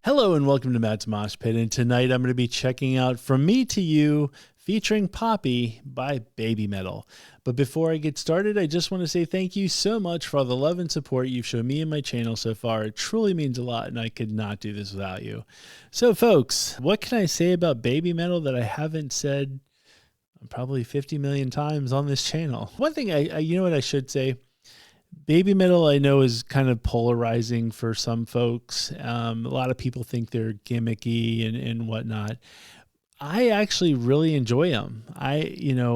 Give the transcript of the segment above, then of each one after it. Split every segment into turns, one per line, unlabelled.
Hello and welcome to Matt's Mosh Pit, and tonight I'm going to be checking out From Me to You featuring Poppy by BABYMETAL. But before I get started, I just want to say thank you so much for all the love and support you've shown me and my channel so far. It truly means a lot, and I could not do this without you. So folks, what can I say about BABYMETAL that I haven't said probably 50 million times on this channel? One thing you know what I should say? BABYMETAL I know is kind of polarizing for some folks. A lot of people think they're gimmicky and whatnot. I actually really enjoy them. I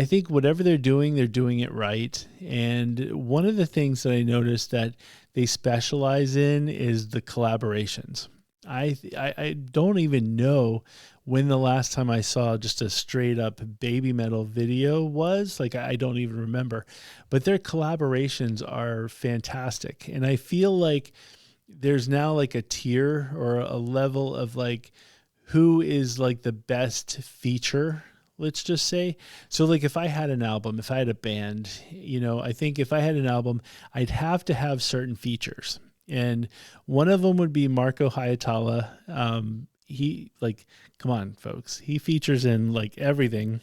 think whatever they're doing it right. And one of the things that I noticed that they specialize in is the collaborations. I don't even know when the last time I saw just a straight up BABYMETAL video was. Like, I don't even remember, but their collaborations are fantastic. And I feel like there's now like a tier or a level of like who is like the best feature, let's just say. So like if I had an album, if I had a band, I think if I had an album, I'd have to have certain features. And one of them would be Marco Hietala. He, like, come on folks, he features in like everything,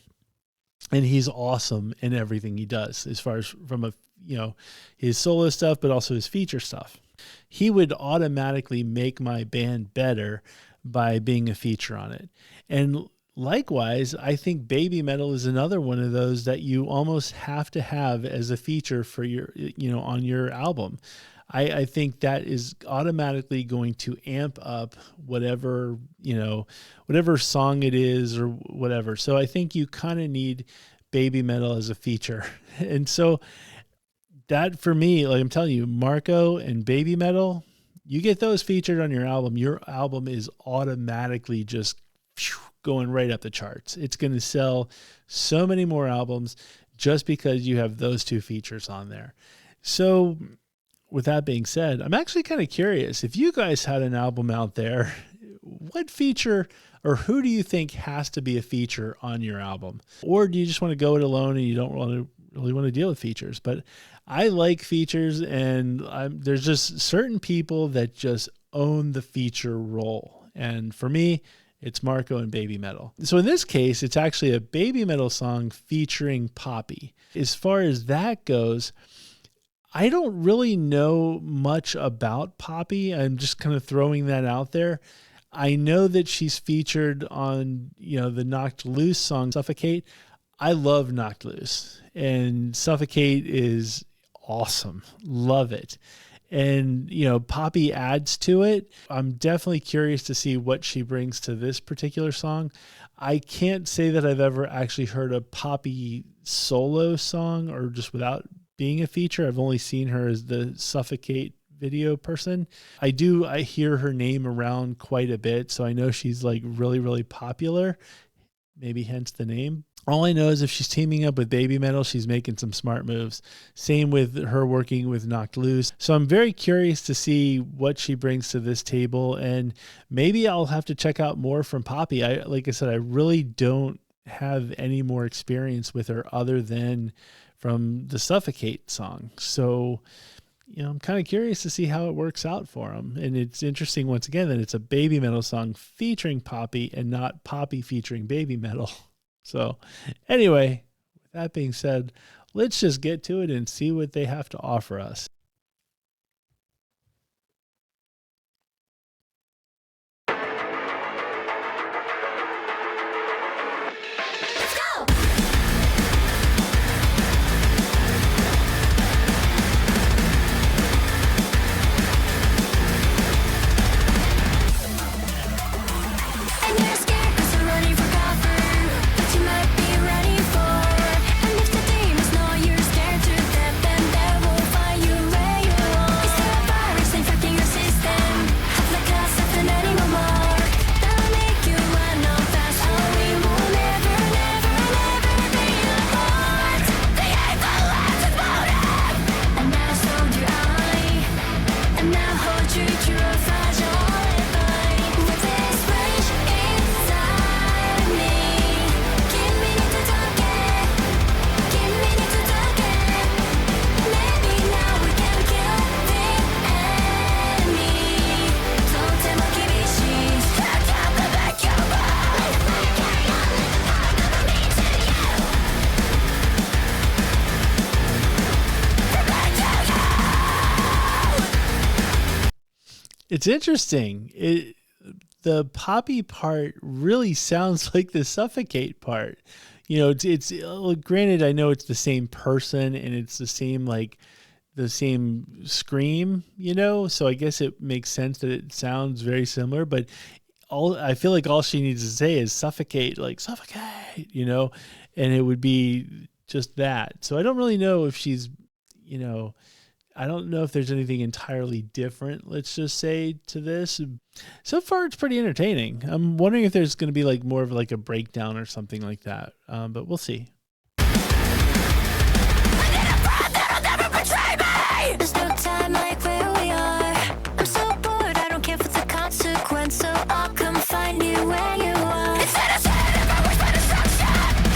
and he's awesome in everything he does as far as from his solo stuff, but also his feature stuff. He would automatically make my band better by being a feature on it. And likewise, I think BABYMETAL is another one of those that you almost have to have as a feature for your, on your album. I think that is automatically going to amp up whatever song it is or whatever. So I think you kind of need BABYMETAL as a feature. And so that, for me, like I'm telling you, Marco and BABYMETAL, you get those featured on your album is automatically just going right up the charts. It's going to sell so many more albums just because you have those two features on there. So with that being said, I'm actually kind of curious, if you guys had an album out there, what feature or who do you think has to be a feature on your album? Or do you just want to go it alone and you don't really want to deal with features? But I like features, and there's just certain people that just own the feature role. And for me, it's Marco and BABYMETAL. So in this case, it's actually a BABYMETAL song featuring Poppy. As far as that goes, I don't really know much about Poppy. I'm just kind of throwing that out there. I know that she's featured on, the Knocked Loose song, Suffocate. I love Knocked Loose, and Suffocate is awesome. Love it. And, Poppy adds to it. I'm definitely curious to see what she brings to this particular song. I can't say that I've ever actually heard a Poppy solo song or just without being a feature. I've only seen her as the Suffocate video person. I hear her name around quite a bit, so I know she's like really, really popular, maybe hence the name. All I know is if she's teaming up with BABYMETAL, she's making some smart moves. Same with her working with Knocked Loose. So I'm very curious to see what she brings to this table, and maybe I'll have to check out more from Poppy. Like I said, I really don't have any more experience with her other than from the Suffocate song. So, I'm kind of curious to see how it works out for them. And it's interesting, once again, that it's a BABYMETAL song featuring Poppy and not Poppy featuring BABYMETAL. So anyway, with that being said, let's just get to it and see what they have to offer us.
You
It's interesting. The poppy part really sounds like the suffocate part. Granted, I know it's the same person and it's the same like the same scream, so I guess it makes sense that it sounds very similar, but I feel like all she needs to say is suffocate, like suffocate, and it would be just that. So I don't really know if she's, I don't know if there's anything entirely different, let's just say, to this. So far, it's pretty entertaining. I'm wondering if there's going to be like more of like a breakdown or something like that, but we'll see.
There's no time like where we are. I'm so bored, I don't care if it's a consequence, so I'll come find you where you are. Instead of saying if I wish for destruction,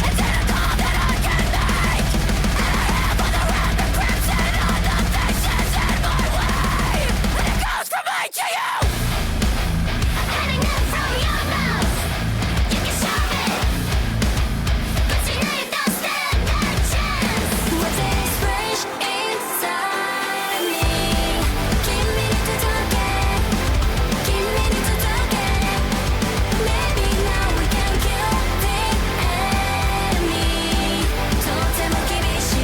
instead of call that I can make, and I have all the random crimson on the faces in my way, and it goes from me to you. I'm getting it from your mouth. You can show me, but you know you don't stand a chance. What's this rage inside me? Give me to talk it. Give me to talk it. Maybe now we can kill the enemy. とても厳しい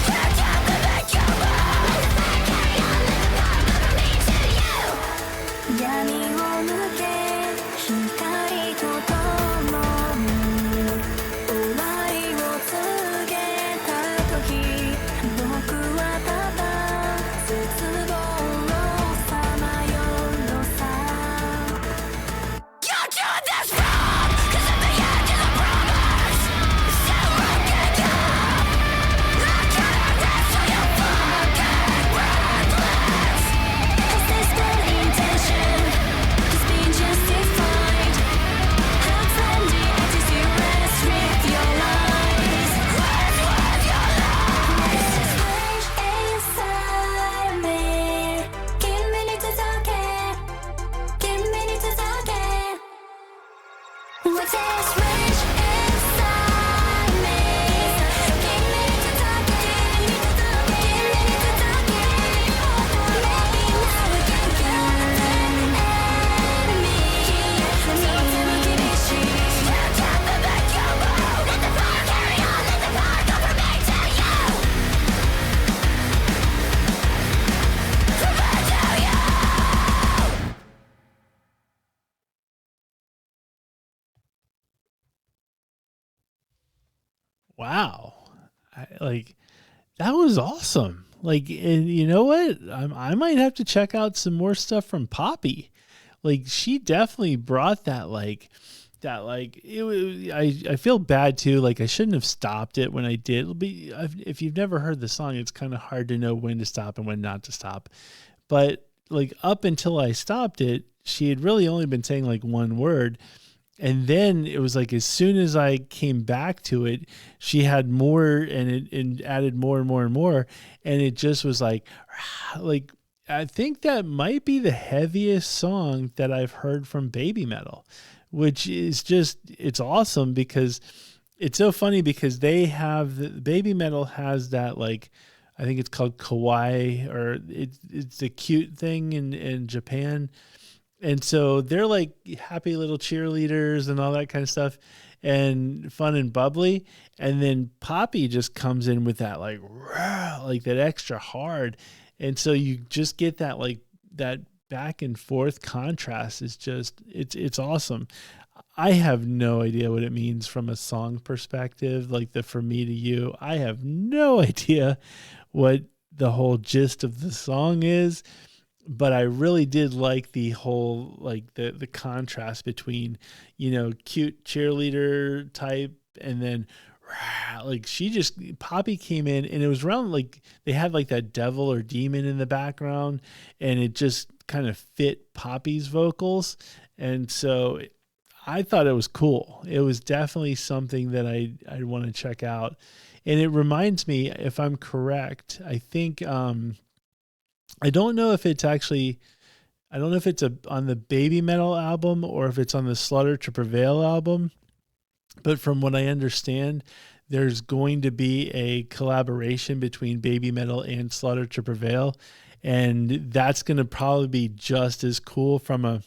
Can't have to make you move. Carry on, let the power over me to you. 闇を抜け光と共に終わりを告げた時僕はただ絶望をさまようのさ You're doing this wrong, 'cause at the end of the promise still looking up. I can't rest till you fucking reckless. Has this been intention? Has been justified? How friendly it is you rest with your lies. Rest with your lies. This rage inside me. Give me to talk it. Give me to talk it. What's this rage inside me? Give me to talk it. Give me to talk it. Give me to talk it. Maybe now we can kill the enemy. とても厳しい Can't have to make you move. Let the fire carry on. Let the power go from me to you. From me to you.
Wow. That was awesome. And you know what? I might have to check out some more stuff from Poppy. She definitely brought that I feel bad too. I shouldn't have stopped it when I did. If you've never heard the song, it's kind of hard to know when to stop and when not to stop. But up until I stopped it, she had really only been saying one word. And then it was as soon as I came back to it, she had more and it added more and more and more. And it just was I think that might be the heaviest song that I've heard from BABYMETAL, which is it's awesome because it's so funny because BABYMETAL has that I think it's called kawaii, or it's a cute thing in Japan. And so they're happy little cheerleaders and all that kind of stuff and fun and bubbly. And then Poppy just comes in with that that extra hard. And so you just get that that back and forth contrast is it's awesome. I have no idea what it means from a song perspective, the For Me to You. I have no idea what the whole gist of the song is. But I really did like the whole the contrast between cute cheerleader type and then Poppy came in and it was around they had that devil or demon in the background and it just kind of fit Poppy's vocals, and so I thought it was cool. It was definitely something that I'd want to check out, and it reminds me, if I'm correct, I think I don't know if it's on the BABYMETAL album or if it's on the Slaughter to Prevail album. But from what I understand, there's going to be a collaboration between BABYMETAL and Slaughter to Prevail. and that's going to probably be just as cool from a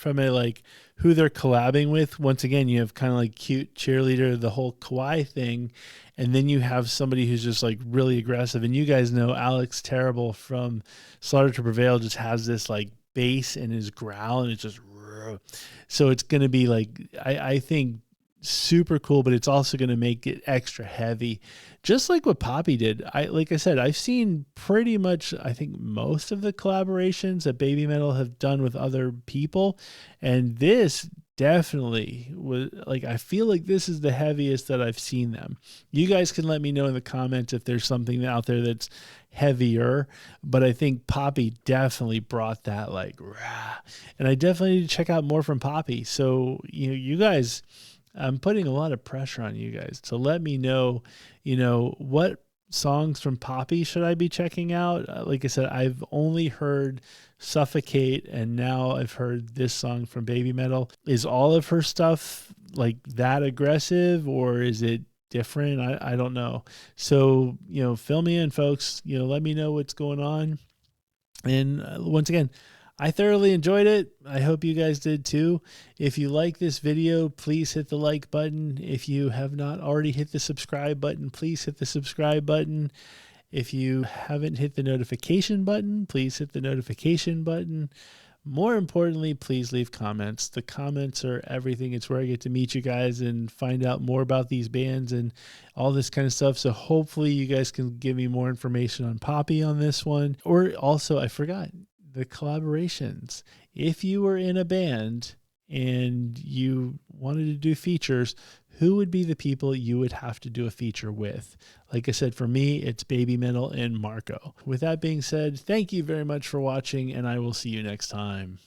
like who they're collabing with. Once again, you have kind of like cute cheerleader, the whole kawaii thing, and then you have somebody who's just like really aggressive. And you guys know Alex Terrible from Slaughter to Prevail just has this like bass in his growl, and it's just so it's going to be like I think super cool, but it's also going to make it extra heavy, just like what Poppy did. Like I said, I've seen pretty much, I think, most of the collaborations that Baby Metal have done with other people, and this definitely was like, I feel like this is the heaviest that I've seen them. You guys can let me know in the comments if there's something out there that's heavier, but I think Poppy definitely brought that like rah, and I definitely need to check out more from Poppy. So you guys, I'm putting a lot of pressure on you guys to let me know, what songs from Poppy should I be checking out. Like I said, I've only heard Suffocate, and now I've heard this song from Baby Metal. Is all of her stuff like that aggressive, or is it different? I don't know. So, fill me in, folks. Let me know what's going on. And once again, I thoroughly enjoyed it. I hope you guys did too. If you like this video, please hit the like button. If you have not already hit the subscribe button, please hit the subscribe button. If you haven't hit the notification button, please hit the notification button. More importantly, please leave comments. The comments are everything. It's where I get to meet you guys and find out more about these bands and all this kind of stuff. So hopefully you guys can give me more information on Poppy on this one. Or also, I forgot, the collaborations. If you were in a band and you wanted to do features, who would be the people you would have to do a feature with? Like I said, for me, it's Baby Metal and Marco. With that being said, thank you very much for watching, and I will see you next time.